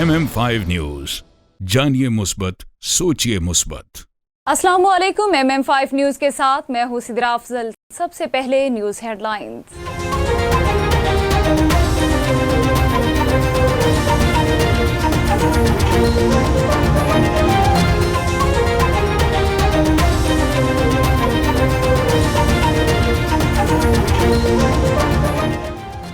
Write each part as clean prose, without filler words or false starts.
MM5 news, जानिए मुस्बत, सोचिए मुस्बत। अस्सलाम वालेकुम। MM5 न्यूज के साथ मैं हूं सिद्रा अफजल। सबसे पहले news headlines.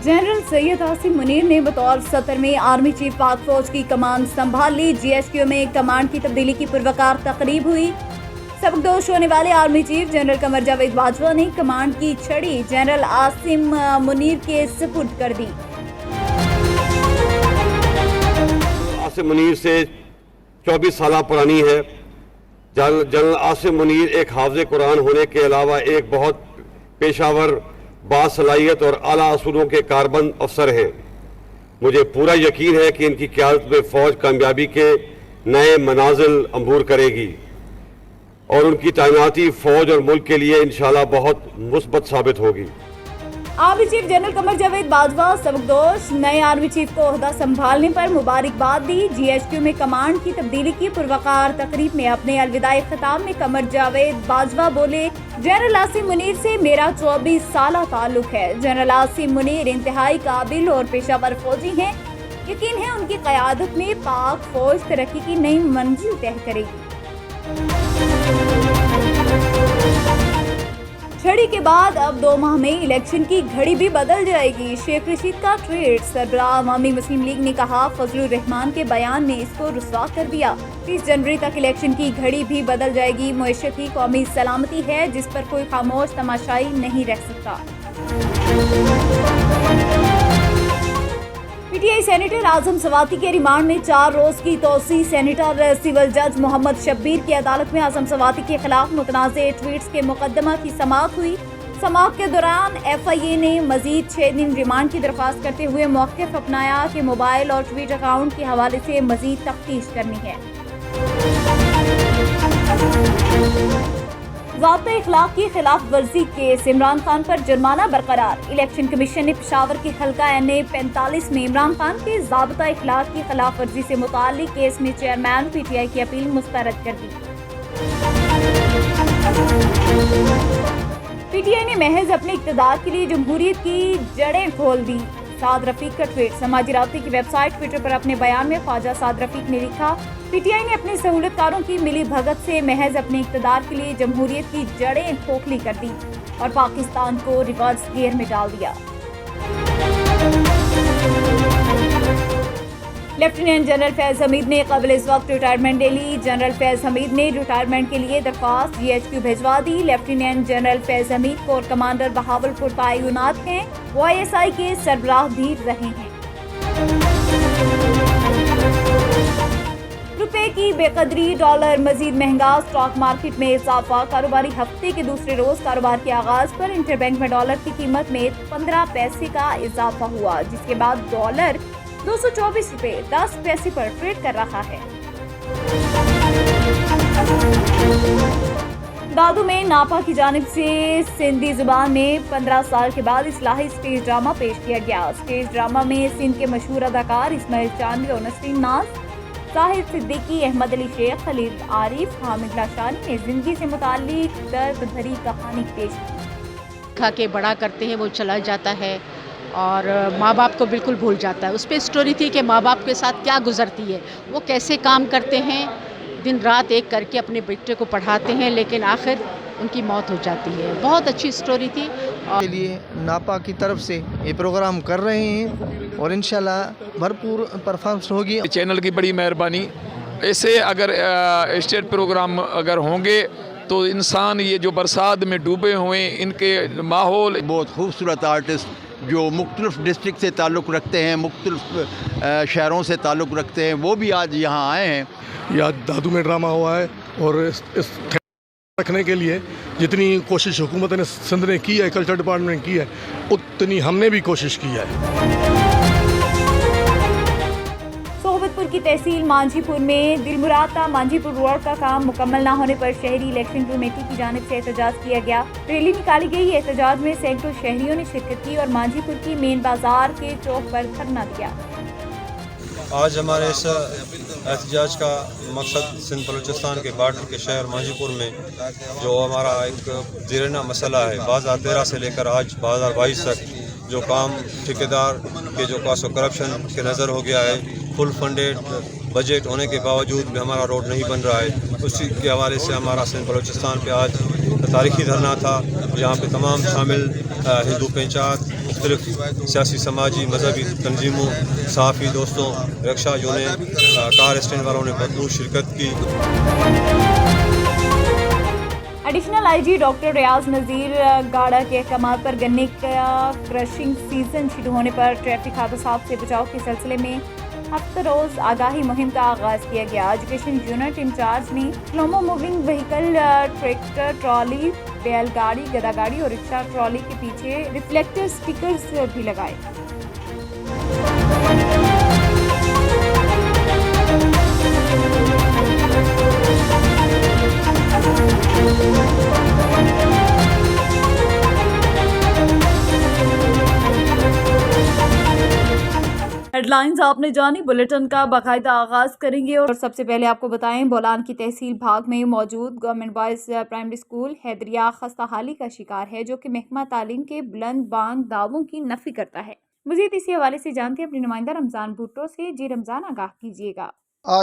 General Syed Asim Munir ने बतौर सदर में आर्मी चीफ पाक फौज की कमान संभाल ली। GHQ में कमांड की तब्दीली की पुरवकार तकरीब हुई। सबकदोश होने वाले army chief general Qamar Javed Bajwa ने कमांड की छड़ी जनरल आसिम मुनीर के सुपुर्द कर दी। आसिम मुनीर से 24 साल पुरानी है। जनरल आसिम मुनीर एक हाफ़िज़ कुरान होने के अलावा एक बहुत पेशावर, बासलाहियत और आला असूलों के कारबंद अफसर हैं। मुझे पूरा यकीन है कि इनकी क़यादत में फ़ौज कामयाबी के नए मनाजिल अंबूर करेगी और उनकी तैनाती फ़ौज और मुल्क के लिए इंशाअल्लाह बहुत मुस्बत साबित होगी। Army chief general Qamar Javed Bajwa सबकदोश नए आर्मी चीफ को ओहदा संभालने पर मुबारकबाद दी। GHQ में कमांड की तब्दीली की पुरवकार तकरीब में अपने अलविदाई खिताब में कमर जावेद बाजवा बोले, जनरल आसिम मुनीर से मेरा 24 साल ताल्लुक है। जनरल आसिम मुनीर इंतहाई काबिल और पेशावर फौजी हैं। यकीन है उनकी क़यादत में पाक फौज तरक्की की नई मंजिल तय करेगी। छड़ी के बाद अब 2 माह में इलेक्शन की घड़ी भी बदल जाएगी। शेख रशीद का ट्वीट। सरबराह अवामी मुस्लिम लीग ने कहा, फजलुर रहमान के बयान ने इसको रुस्वा कर दिया। 30 जनवरी तक इलेक्शन की घड़ी भी बदल जाएगी। मुआशरत ही कौमी सलामती है जिस पर कोई खामोश तमाशाई नहीं रह सकता। PTI सेनेटर आजम सवाती के रिमांड में 4 रोज की तोसी। सेनेटर सिविल जज मोहम्मद शब्बीर की अदालत में आजम सवाती के खिलाफ मुतनाज़े ट्वीट्स के मुकदमा की समाअत हुई। समाअत के दौरान FIA ने मजीद 6 दिन रिमांड की दरख्वास्त करते हुए मौक़िफ़ अपनाया कि मोबाइल और ट्वीट अकाउंट के हवाले से मजीद तफ्तीश करनी है। ज़ाब्ता इखलाक की खिलाफ वर्जी केस। इमरान खान पर जुर्माना बरकरार। इलेक्शन कमीशन ने पेशावर के हल्का NA 45 में इमरान खान के ज़ाब्ता इखलाक की खिलाफ वर्जी से मुताल्लिक केस में चेयरमैन PTI की अपील मुस्तरद कर दी। PTI ने महज अपने इक़्तिदार के लिए जमहूरियत की जड़ें खोल दी। साद रफीक का ट्वीट। समाजी राब्ते की वेबसाइट ट्विटर पर अपने बयान में ख्वाजा साद रफीक ने लिखा, PTI ने अपने सहूलतकारों की मिली भगत से महज अपने इक़्तिदार के लिए जमहूरियत की जड़ें खोखली कर दी और पाकिस्तान को रिवर्स गियर में डाल दिया। लेफ्टिनेंट जनरल फैज़ हमीद ने कबल इस वक्त रिटायरमेंट ले ली। जनरल फैज़ हमीद ने रिटायरमेंट के लिए दरख्वास्त GHQ भिजवा दी। लेफ्टिनेंट जनरल फैज़ हमीद कोर कमांडर बहावलपुर तैनात हैं। वो ISI के सरबराह भी रहे हैं। रुपए की बेकदरी, डॉलर मजीद महंगा, स्टॉक मार्केट में इजाफा। कारोबारी हफ्ते के दूसरे रोज कारोबार के आगाज पर इंटरबैंक में डॉलर की कीमत में 15 पैसे का इजाफा हुआ, जिसके बाद डॉलर 224 रुपए 10 पैसे पर ट्रेड कर रहा है। दादू में नापा की जानिब से सिंधी जुबान में 15 साल के बाद इस्लाही स्टेज ड्रामा पेश किया गया। स्टेज ड्रामा में सिंध के मशहूर अदाकार इस्माइल चांदी और नसरीन नाज, साहिद सिद्दीकी, अहमद अली शेख, खलील आरिफ, हामिद लाशानी ने जिंदगी से मुताल्लिक दर्द भरी कहानी पेश की। खा के बड़ा करते हैं, वो चला जाता है और माँ बाप को बिल्कुल भूल जाता है। उस पर स्टोरी थी कि माँ बाप के साथ क्या गुजरती है, वो कैसे काम करते हैं, दिन रात एक करके अपने बेटे को पढ़ाते हैं, लेकिन आखिर उनकी मौत हो जाती है। बहुत अच्छी स्टोरी थी। के लिए नापा की तरफ से ये प्रोग्राम कर रहे हैं और इंशाल्लाह भरपूर परफॉर्मेंस होगी। चैनल की बड़ी मेहरबानी। ऐसे अगर स्टेट प्रोग्राम अगर होंगे तो इंसान ये जो बरसात में डूबे हुए इनके माहौल। बहुत खूबसूरत आर्टिस्ट जो मुख्तलिफ डिस्ट्रिक्ट से ताल्लुक़ रखते हैं, मुख्तलिफ शहरों से ताल्लुक़ रखते हैं, वो भी आज यहाँ आए हैं। या दादू में ड्रामा हुआ है और इस रखने के लिए जितनी कोशिश हुकूमत ने सिंध ने की है, कल्चर डिपार्टमेंट ने की है, उतनी हमने भी कोशिश की है। सोहबतपुर की तहसील मांझीपुर में दिलमुरादा मांझीपुर रोड का काम मुकम्मल न होने पर शहरी इलेक्शन कमेटी की जानिब से एहतजाज किया गया। रैली निकाली गई। एहतजाज में सैकड़ों शहरियों ने शिरकत की और मांझीपुर की मेन बाजार के चौक पर धरना दिया। آج ہمارے اس احتجاج کا مقصد سندھ بلوچستان کے بارڈر کے شہر مانجی پور میں جو ہمارا ایک دیرینہ مسئلہ ہے 2013 سے لے کر آج 2022 تک جو کام ٹھیکیدار کے جو کاسٹ آف کرپشن کے نظر ہو گیا ہے، فل فنڈیڈ بجٹ ہونے کے باوجود بھی ہمارا روڈ نہیں بن رہا ہے، اسی کے حوالے سے ہمارا سندھ بلوچستان پہ آج تاریخی دھرنا تھا، جہاں پہ تمام شامل ہندو پنچایت، مختلف سیاسی سماجی مذہبی تنظیموں، صحافی دوستوں، رکشا یونین، کار اسٹینڈ والوں نے بھرپور شرکت کی۔ ایڈیشنل آئی جی ڈاکٹر ریاض نذیر گاڑا کے احکامات پر گنے کا کرشنگ سیزن شروع ہونے پر ٹریفک حادثات سے بچاؤ کے سلسلے میں ہفتہ روز آگاہی مہم کا آغاز کیا گیا۔ ایجوکیشن یونٹ انچارج نے سلومو موونگ وہیکل، ٹریکٹر ٹرالی، بیل گاڑی، گدا گاڑی اور رکشا ٹرالی کے پیچھے ریفلیکٹر سٹیکرز بھی لگائے۔ ہیڈ لائنز آپ نے جانی، بلیٹن کا باقاعدہ آغاز کریں گے اور سب سے پہلے آپ کو بتائیں بولان کی تحصیل بھاگ میں موجود government boys primary school Haidariya خستہ حالی کا شکار ہے، جو کہ محکمہ تعلیم کے بلند بانگ دعووں کی نفی کرتا ہے۔ مزید اسی حوالے سے جانتے ہیں اپنی نمائندہ رمضان بھٹو سے۔ جی رمضان، آگاہ کیجیے گا۔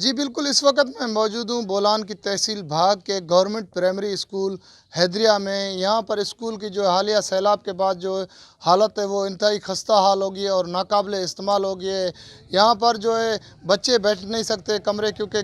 جی بالکل، اس وقت میں موجود ہوں بولان کی تحصیل بھاگ کے گورنمنٹ پرائمری اسکول حیدریہ میں۔ یہاں پر اسکول کی جو حالیہ سیلاب کے بعد جو حالت ہے وہ انتہائی خستہ حال ہوگی اور ناقابل استعمال ہوگی ہے۔ یہاں پر جو ہے بچے بیٹھ نہیں سکتے کمرے، کیونکہ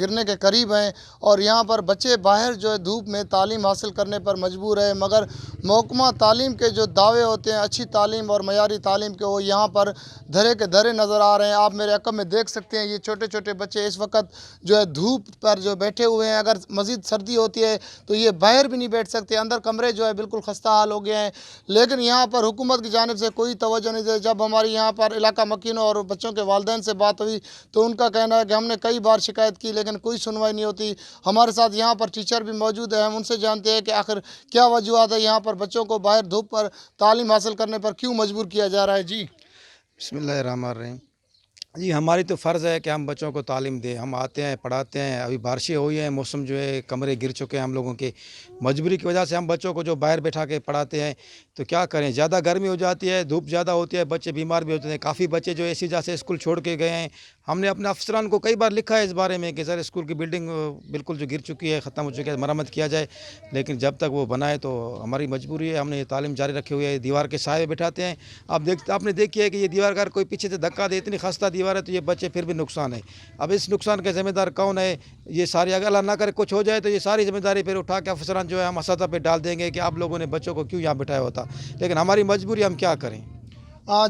گرنے کے قریب ہیں، اور یہاں پر بچے باہر جو ہے دھوپ میں تعلیم حاصل کرنے پر مجبور ہے، مگر محکمہ تعلیم کے جو دعوے ہوتے ہیں اچھی تعلیم اور معیاری تعلیم کے، وہ یہاں پر دھرے کے دھرے نظر آ رہے ہیں۔ آپ میرے عقب میں دیکھ سکتے ہیں، یہ چھوٹے چھوٹے بچے اس وقت جو ہے دھوپ پر جو بیٹھے ہوئے ہیں۔ اگر مزید سردی ہوتی ہے تو یہ باہر بھی نہیں بیٹھ سکتے، اندر کمرے جو ہے بالکل خستہ حال ہو گئے ہیں۔ لیکن یہاں پر حکومت کی جانب سے کوئی توجہ نہیں دی۔ جب ہماری یہاں پر علاقہ مکینوں اور بچوں کے والدین سے بات ہوئی تو ان کا کہنا ہے کہ ہم نے کئی بار شکایت کی لیکن کوئی سنوائی نہیں ہوتی۔ ہمارے ساتھ یہاں پر ٹیچر بھی موجود ہیں، ہم ان سے جانتے ہیں کہ آخر کیا وجوہات ہے یہاں پر بچوں کو باہر دھوپ پر تعلیم حاصل کرنے پر کیوں مجبور کیا جا رہا ہے۔ جی بسم اللہ الرحمن الرحیم۔ جی ہماری تو فرض ہے کہ ہم بچوں کو تعلیم دیں، ہم آتے ہیں پڑھاتے ہیں۔ ابھی بارشیں ہوئی ہیں، موسم جو ہے کمرے گر چکے ہیں ہم لوگوں کے، مجبوری کی وجہ سے ہم بچوں کو جو باہر بیٹھا کے پڑھاتے ہیں تو کیا کریں، زیادہ گرمی ہو جاتی ہے، دھوپ زیادہ ہوتی ہے، بچے بیمار بھی ہوتے ہیں۔ کافی بچے جو اسی وجہ سے اسکول چھوڑ کے گئے ہیں۔ ہم نے اپنے افسران کو کئی بار لکھا ہے اس بارے میں کہ سر اسکول کی بلڈنگ بالکل جو گر چکی ہے، ختم ہو چکی ہے، مرمت کیا جائے، لیکن جب تک وہ بنائے تو ہماری مجبوری ہے، ہم نے یہ تعلیم جاری رکھے ہوئے ہے۔ دیوار کے سائے بٹھاتے ہیں۔ آپ نے دیکھی ہے کہ یہ دیوار اگر کوئی پیچھے سے دھکا دے، اتنی خستہ دیوار ہے تو یہ بچے پھر بھی نقصان ہے۔ اب اس نقصان کے ذمہ دار کون ہے؟ یہ ساری، اگر اللہ نہ کرے کچھ ہو جائے تو یہ ساری ذمہ داری پھر اٹھا کے افسران جو ہے ہم اساتذہ پہ ڈال دیں گے کہ آپ لوگوں نے بچوں کو کیوں یہاں بٹھایا ہوتا، لیکن ہماری مجبوری، ہم کیا کریں۔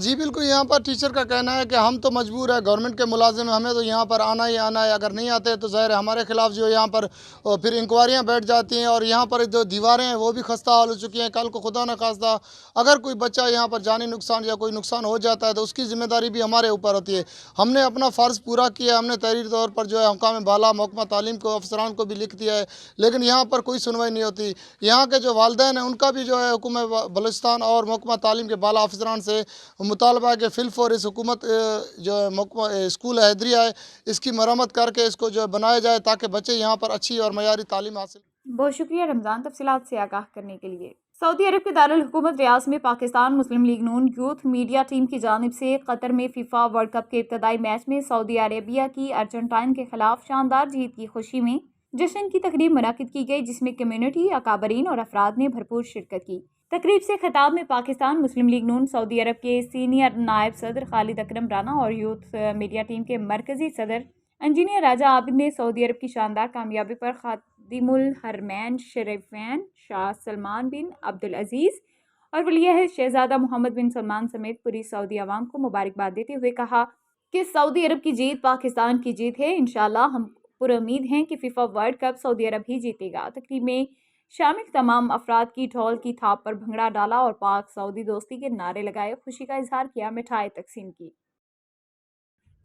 جی بالکل، یہاں پر ٹیچر کا کہنا ہے کہ ہم تو مجبور ہے، گورنمنٹ کے ملازم ہیں، ہمیں تو یہاں پر آنا ہی آنا ہے، اگر نہیں آتے تو ظاہر ہے ہمارے خلاف جو یہاں پر پھر انکوائریاں بیٹھ جاتی ہیں، اور یہاں پر جو دیواریں ہیں وہ بھی خستہ حال ہو چکی ہیں۔ کل کو خدا نہ خواستہ اگر کوئی بچہ یہاں پر جانی نقصان یا کوئی نقصان ہو جاتا ہے تو اس کی ذمہ داری بھی ہمارے اوپر ہوتی ہے۔ ہم نے اپنا فرض پورا کیا، ہم نے تحریری طور پر جو ہے حکام بالا، محکمہ تعلیم کو، افسران کو بھی لکھ دیا ہے، لیکن یہاں پر کوئی سنوائی نہیں ہوتی۔ یہاں کے جو والدین ہیں ان کا بھی جو ہے حکومت بلوچستان اور محکمہ تعلیم کے بالا افسران سے مطالبہ ہے کہ فی الفور اس حکومت جو ہے محکمہ اسکول حیدریہ ہے اس کی مرمت کر کے اس کو جو ہے بنایا جائے تاکہ بچے یہاں پر اچھی اور معیاری تعلیم حاصل۔ بہت شکریہ رمضان، تفصیلات سے آگاہ کرنے کے لیے۔ سعودی عرب کے دارالحکومت ریاض میں پاکستان مسلم لیگ نون یوتھ میڈیا ٹیم کی جانب سے قطر میں فیفا ورلڈ کپ کے ابتدائی میچ میں سعودی عربیہ کی ارجنٹائن کے خلاف شاندار جیت کی خوشی میں جشن کی تقریب منعقد کی گئی، جس میں کمیونٹی، اکابرین اور افراد نے بھرپور شرکت کی۔ تقریب سے خطاب میں پاکستان مسلم لیگ نون سعودی عرب کے سینئر نائب صدر خالد اکرم رانا اور یوتھ میڈیا ٹیم کے مرکزی صدر انجینئر راجہ عابد نے سعودی عرب کی شاندار کامیابی پر خادم الحرمین شریفین شاہ سلمان بن عبدالعزیز اور ولی عہد شہزادہ محمد بن سلمان سمیت پوری سعودی عوام کو مبارکباد دیتے ہوئے کہا کہ سعودی عرب کی جیت پاکستان کی جیت ہے۔ انشاءاللہ ہم پر امید ہیں کہ فیفا ورلڈ کپ سعودی عرب ہی جیتے گا۔ تقریب میں شامل تمام افراد کی ڈھول کی تھاپ پر بھنگڑا ڈالا اور پاک سعودی دوستی کے نعرے لگائے، خوشی کا اظہار کیا، مٹھائی تقسیم کی۔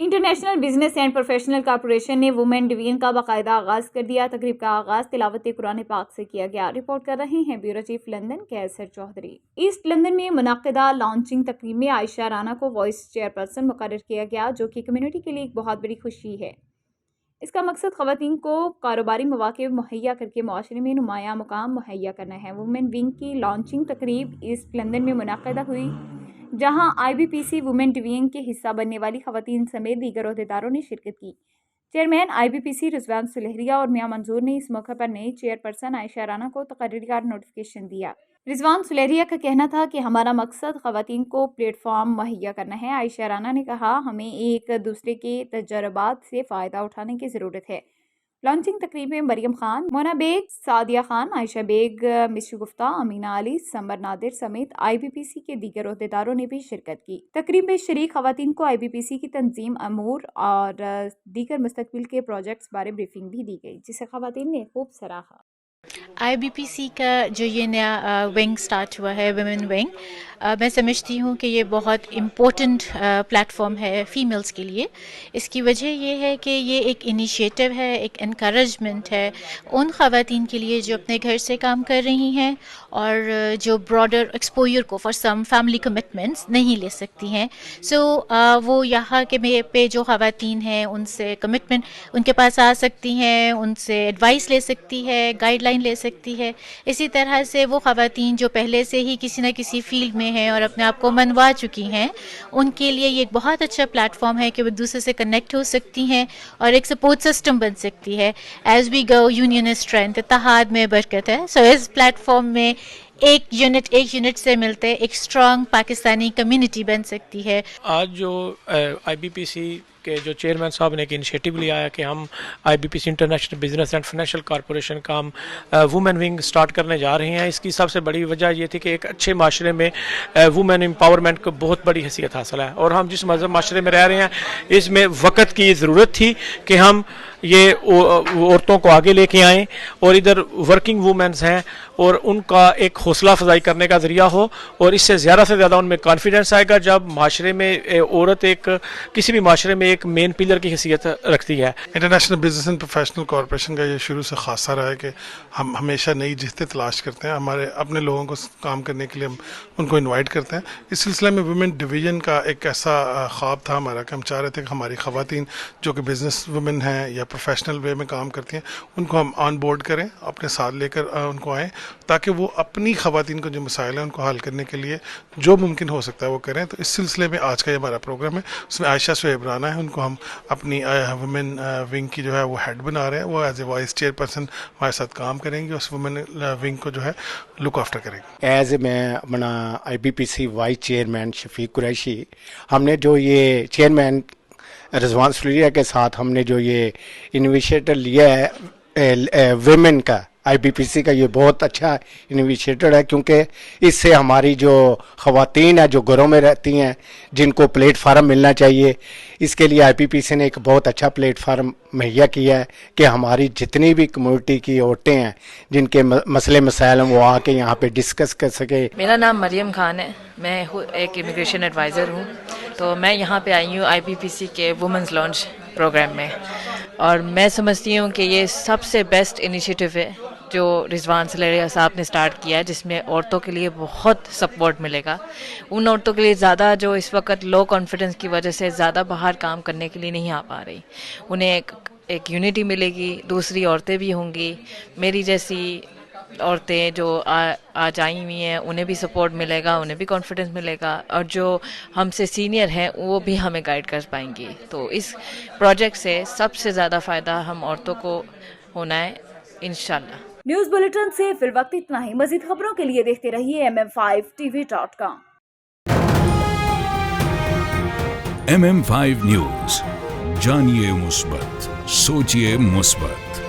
International business and professional corporation ने वुमेन डिवीजन का बाकायदा आगाज कर दिया। तकरीब का आगाज तिलावत कुरान पाक से किया गया। रिपोर्ट कर रहे हैं ब्यूरो चीफ लंदन कैसर चौधरी। ईस्ट लंदन में मुनक्किदा लॉन्चिंग तकरीब में आयशा राना को वॉइस चेयरपर्सन मुकर्रर किया गया, जो कि कम्युनिटी के लिए एक बहुत बड़ी खुशी है। इसका मकसद ख़वातीन को कारोबारी मौक़े मुहैया करके माशरे में नुमायाँ मुकाम मुहैया करना है। वुमेन विंग की लॉन्चिंग तकरीब ईस्ट लंदन में मुनक्किदा हुई, जहां IBPC वुमेन डिवीजन के हिस्सा बनने वाली ख़वातीन समेत दीगर ओहदेदारों ने शिरकत की। चेयरमैन IBPC रिजवान सुलहरिया और मियां मंजूर ने इस मौके पर नई चेयरपर्सन आयशा राना को तकर्री का नोटिफिकेशन दिया। रिजवान सुलहरिया का कहना था कि हमारा मकसद ख़वातीन को प्लेटफॉर्म मुहैया करना है। आयशा राना ने कहा, हमें एक दूसरे के तजर्बात से फ़ायदा उठाने की ज़रूरत है। लॉन्चिंग तकरीब में मरियम खान, मोना बेग, सादिया खान, आयशा बेग, मिशू गुफ्ता, अमीना अली, समर नादिर समेत IBPC के दीगर ओहदेदारों ने भी शिरकत की। तकरीब में शरीक ख़वातीन को IBPC की तंजीम अमूर और दीगर मुस्तकबिल के प्रोजेक्ट्स बारे ब्रीफिंग भी दी गई, जिसे ख़वातीन ने खूब सराहा। IBPC का जो ये नया विंग स्टार्ट हुआ है, वुमेन विंग, मैं समझती हूँ कि ये बहुत इम्पोर्टेंट प्लेटफॉर्म है फ़ीमेल्स के लिए। इसकी वजह ये है कि ये एक इनिशिएटिव है, एक इनकरेजमेंट है उन ख़वातीन के लिए जो अपने घर से काम कर रही हैं और जो ब्रॉडर एक्सपोजर को फॉर सम फैमिली कमिटमेंट्स नहीं ले सकती हैं। वो यहाँ के पे जो ख़वातीन हैं उनसे कमिटमेंट उनके पास आ सकती हैं, उनसे एडवाइस ले सकती है, गाइडलाइन ले सकती है। इसी तरह से वो ख़वातीन जो पहले से ही किसी न किसी फील्ड में हैं और अपने आप को मनवा चुकी हैं, उनके लिए ये एक बहुत अच्छा प्लेटफॉर्म है कि वो दूसरे से कनेक्ट हो सकती हैं और एक सपोर्ट सिस्टम बन सकती है। As we go union is strength, इत्तेहाद में बरकत है। सो इस प्लेटफॉर्म में एक यूनिट से मिलते एक स्ट्रॉन्ग पाकिस्तानी कम्युनिटी बन सकती है। आज जो IBPC के जो चेयरमैन साहब ने एक इनिशिएटिव लिया है कि हम IBPC international business and financial corporation का हम वुमेन विंग स्टार्ट करने जा रहे हैं। इसकी सबसे बड़ी वजह ये थी कि एक अच्छे माशरे में वुमेन एम्पावरमेंट को बहुत बड़ी हैसियत हासिल है और हम जिस माशरे में रह रहे हैं इसमें वक्त की ज़रूरत थी कि हम ये औरतों को आगे लेके आएँ और इधर वर्किंग वुमेन्स हैं और उनका एक हौसला अफजाई करने का ज़रिया हो और इससे ज़्यादा से ज़्यादा उनमें कॉन्फिडेंस आएगा जब माशरे में औरत एक किसी भी माशरे में एक मेन पिलर की हैसियत रखती है। International business and professional corporation का ये शुरू से खासा रहा है कि हम हमेशा नई जिस्तें तलाश करते हैं, हमारे अपने लोगों को काम करने के लिए हम उनको इनवाइट करते हैं। इस सिलसिले में वुमेन डिवीजन का एक ऐसा ख्वाब था हमारा कि हम चाह रहे थे कि हमारी ख़वातीन जो कि बिज़नेस वुमेन हैं या प्रोफेशनल वे में काम करती हैं उनको हम ऑन बोर्ड करें, अपने साथ लेकर उनको आएँ ताकि वो अपनी ख़वातीन को जो मसाइल हैं उनको हल करने के लिए जो मुमकिन हो सकता है वो करें। तो इस सिलसिले में आज का ये हमारा प्रोग्राम है, उसमें आयशा सुहेब राना है, उनको हम अपनी वुमेन विंग की जो है वो हेड बना रहे हैं। वो एज ए वाइस चेयरपर्सन हमारे साथ काम करेंगे, उस वुमेन विंग को जो है लुक आफ्टर करेंगे। एज मैं अपना IBPC vice chairman Shafiq Qureshi, हमने जो ये चेयरमैन रिजवान सुलहरिया के साथ हमने जो ये इनिशिएटिव लिया है वुमेन का, IBPC का ये बहुत अच्छा इनिशिएटिव है क्योंकि इससे हमारी जो ख़वातीन हैं जो घरों में रहती हैं जिनको प्लेटफार्म मिलना चाहिए, इसके लिए IBPC ने एक बहुत अच्छा प्लेटफार्म मुहैया किया है कि हमारी जितनी भी कम्युनिटी की औरतें हैं जिनके मसले मसाइल हैं वो आके यहाँ पे डिस्कस कर सके। मेरा नाम मरियम खान है, मैं एक इमिग्रेशन एडवाइज़र हूँ। तो मैं यहाँ पे आई हूँ IBPC के वुमेंस लॉन्च प्रोग्राम में और मैं समझती हूँ कि ये सबसे बेस्ट इनिशिएटिव है जो रिजवान सुलहरिया साहब ने स्टार्ट किया है, जिसमें औरतों के लिए बहुत सपोर्ट मिलेगा। उन औरतों के लिए ज़्यादा जो इस वक्त लो कॉन्फिडेंस की वजह से ज़्यादा बाहर काम करने के लिए नहीं आ पा रही, उन्हें एक यूनिटी मिलेगी, दूसरी औरतें भी होंगी, मेरी जैसी औरतें जो आज आई हुई हैं उन्हें भी सपोर्ट मिलेगा, उन्हें भी कॉन्फिडेंस मिलेगा और जो हमसे सीनियर हैं वो भी हमें गाइड कर पाएंगी। तो इस प्रोजेक्ट से सबसे ज़्यादा फ़ायदा हम औरतों को होना है इंशाल्लाह। न्यूज़ बुलेटिन से फिल वक्त इतना ही। मज़ीद खबरों के लिए देखते रहिए mm5tv.com। MM5 न्यूज़, जानिए मुस्बत, सोचिए मुस्बत।